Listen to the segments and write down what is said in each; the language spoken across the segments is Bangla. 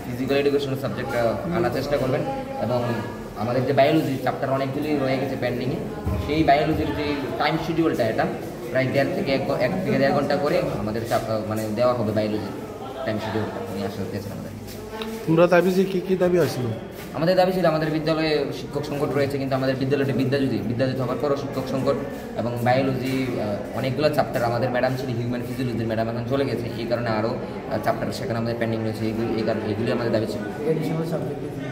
ফিজিক্যাল এডুকেশন সাবজেক্ট আনার চেষ্টা করবেন। এবং আমাদের যে বায়োলজি চ্যাপ্টার অনেকগুলি রয়ে গেছে পেন্ডিংয়ে, সেই বায়োলজির যে টাইম শিডিউলটা এটা প্রায় 1.5 থেকে 1.5 ঘন্টা করে আমাদের মানে দেওয়া হবে বায়োলজির টাইম শিডিউলটা উনি আসলে দিয়েছেন আমাদের। তোমরা দাবি যে কী দাবি আসছিল? আমাদের দাবি ছিল আমাদের বিদ্যালয়ে শিক্ষক সংকট রয়েছে, কিন্তু আমাদের বিদ্যালয়টি বিদ্যাজ্যোতি হওয়ার পরও শিক্ষক সংকট এবং বায়োলজি অনেকগুলো চ্যাপ্টার আমাদের ম্যাডাম ছিল হিউম্যান ফিজিওলজির ম্যাডাম এখন চলে গেছে, এই কারণে আরও চ্যাপ্টার সেখানে আমাদের পেন্ডিং রয়েছে। এগুলি আমাদের দাবি ছিল।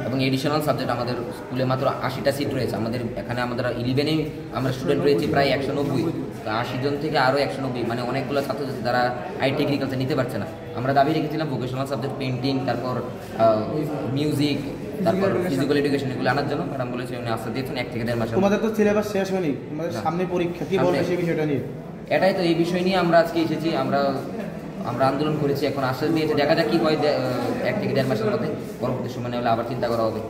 এবং এডিশনাল সাবজেক্ট আমাদের স্কুলে মাত্র 80টা সিট রয়েছে। আমাদের এখানে আমাদের 11-এ আমরা স্টুডেন্ট রয়েছি প্রায় 190, তো 80 জন থেকে আরও 190, মানে অনেকগুলো ছাত্রছাত্রী তারা আইটি এগ্রিকালচার নিতে পারছে না। আমরা দাবি রেখেছিলাম ভোকেশনাল সাবজেক্ট পেন্টিং, তারপর মিউজিক, তারপর ফিজিক্যাল এডুকেশন এগুলো আনার জন্য। ম্যাডাম বলেছে উনি আশ্বাস দিয়েছেন 1 থেকে 1.5 মাস। তোমাদের তো সিলেবাস শেষ হয়নি, তোমাদের সামনে পরীক্ষা, কি বলবে সেই বিষয়টা নিয়ে? এটাই তো, এই বিষয় নিয়ে আমরা আজকে এসেছি। আমরা আন্দোলন করেছি, এখন আশ্বাস দিয়েছে, দেখা যাক কি হয় 1 থেকে 1.5 মাসের মধ্যে। পরবর্তী সময় হলে আবার চিন্তা করা হবে।